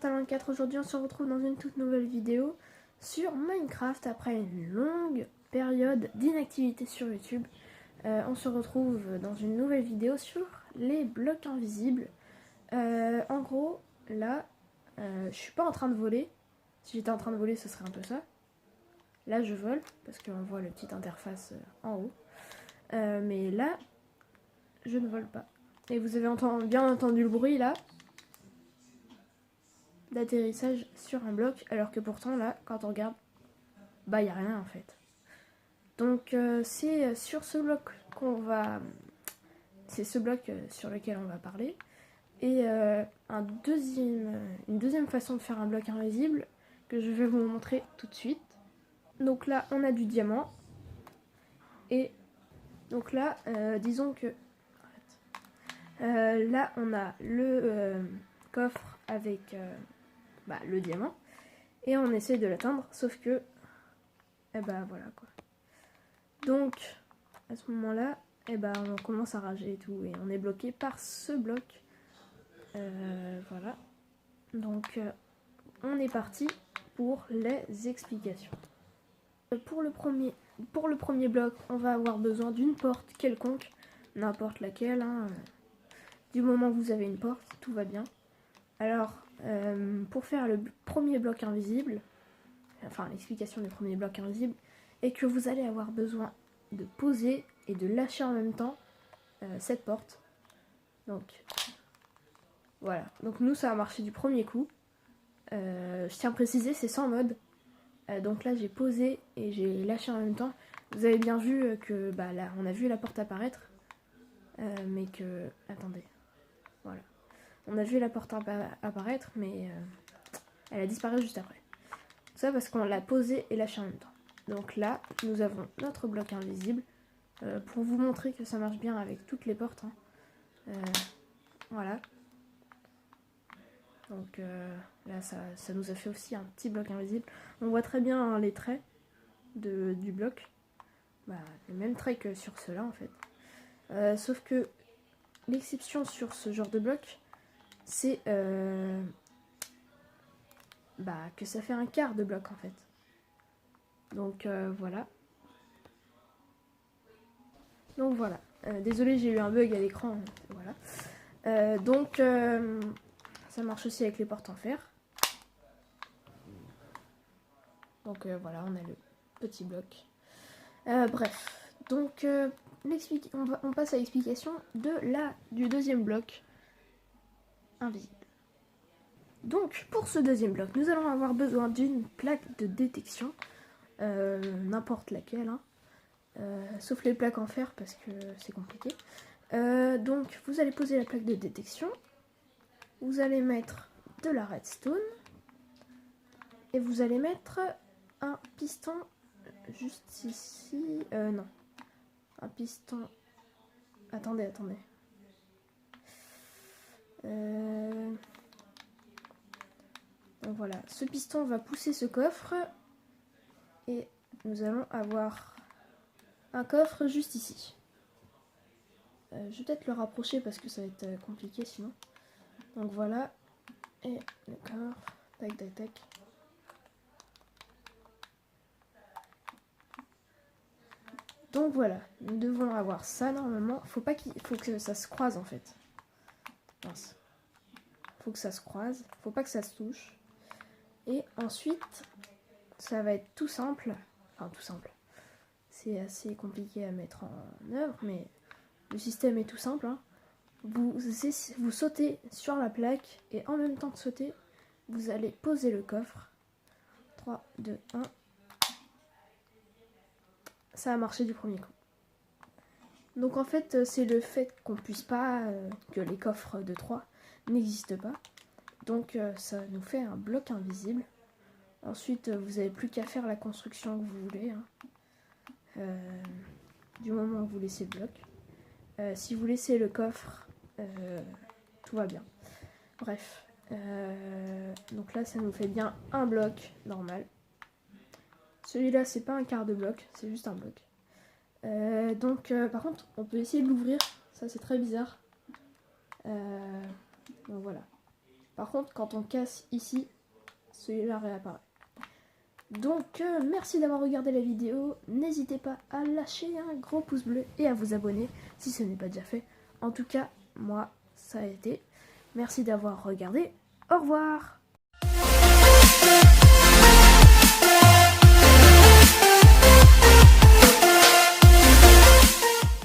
Talent4, aujourd'hui on se retrouve dans une toute nouvelle vidéo sur Minecraft après une longue période d'inactivité sur YouTube. On se retrouve dans une nouvelle vidéo sur les blocs invisibles. En gros, là, je suis pas en train de voler. Si j'étais en train de voler, ce serait un peu ça. Là, je vole parce qu'on voit la petite interface en haut. Mais là, je ne vole pas. Et vous avez bien entendu le bruit là d'atterrissage sur un bloc, alors que pourtant là, quand on regarde, bah il n'y a rien en fait. Donc c'est sur ce bloc c'est ce bloc sur lequel on va parler. Et une deuxième façon de faire un bloc invisible que je vais vous montrer tout de suite. Donc là, on a du diamant. Et donc là, disons que là, on a le coffre avec le diamant. Et on essaie de l'atteindre, sauf que voilà quoi. Donc à ce moment là on commence à rager et tout, et on est bloqué par ce bloc. Voilà, donc on est parti pour les explications. Pour le premier bloc, on va avoir besoin d'une porte quelconque, n'importe laquelle, hein. Du moment que vous avez une porte, tout va bien. Alors pour faire le premier bloc invisible, enfin l'explication du premier bloc invisible, est que vous allez avoir besoin de poser et de lâcher en même temps cette porte. Donc voilà, donc nous ça a marché du premier coup. Je tiens à préciser, c'est sans mode. Donc là j'ai posé et j'ai lâché en même temps. Vous avez bien vu que là on a vu la porte apparaître, mais que attendez, voilà, on a vu la porte apparaître, mais elle a disparu juste après. Ça parce qu'on l'a posé et lâché en même temps. Donc là, nous avons notre bloc invisible pour vous montrer que ça marche bien avec toutes les portes, hein. Voilà. Donc là, ça nous a fait aussi un petit bloc invisible. On voit très bien, hein, les traits du bloc. Les mêmes traits que sur ceux-là en fait. Sauf que l'exception sur ce genre de bloc, c'est que ça fait un quart de bloc en fait. Donc voilà. Donc voilà. Désolée, j'ai eu un bug à l'écran. Voilà. Ça marche aussi avec les portes en fer. Donc voilà, on a le petit bloc. Bref. Donc on passe à l'explication du deuxième bloc invisible. Donc pour ce deuxième bloc, nous allons avoir besoin d'une plaque de détection. N'importe laquelle, hein. Sauf les plaques en fer parce que c'est compliqué. Donc vous allez poser la plaque de détection, vous allez mettre de la redstone et vous allez mettre un piston juste ici. Non, un piston. Attendez. Donc voilà, ce piston va pousser ce coffre et nous allons avoir un coffre juste ici. Je vais peut-être le rapprocher parce que ça va être compliqué sinon. Donc voilà. Et le coffre. Tac. Donc voilà. Nous devons avoir ça normalement. Faut que ça se croise en fait. Mince. Faut que ça se croise. Faut pas que ça se touche. Et ensuite, ça va être tout simple. Enfin tout simple. C'est assez compliqué à mettre en œuvre, mais le système est tout simple, hein. Vous sautez sur la plaque et en même temps de sauter, vous allez poser le coffre. 3, 2, 1. Ça a marché du premier coup. Donc en fait, c'est le fait qu'on puisse pas, que les coffres de 3 n'existent pas. Donc ça nous fait un bloc invisible. Ensuite, vous n'avez plus qu'à faire la construction que vous voulez, hein. Du moment où vous laissez le bloc. Si vous laissez le coffre, tout va bien. Bref. Donc là, ça nous fait bien un bloc normal. Celui-là, c'est pas un quart de bloc, c'est juste un bloc. Par contre, on peut essayer de l'ouvrir. Ça, c'est très bizarre. Donc voilà. Par contre, quand on casse ici, celui-là réapparaît. Donc, merci d'avoir regardé la vidéo. N'hésitez pas à lâcher un gros pouce bleu et à vous abonner si ce n'est pas déjà fait. En tout cas, moi, ça a été. Merci d'avoir regardé. Au revoir!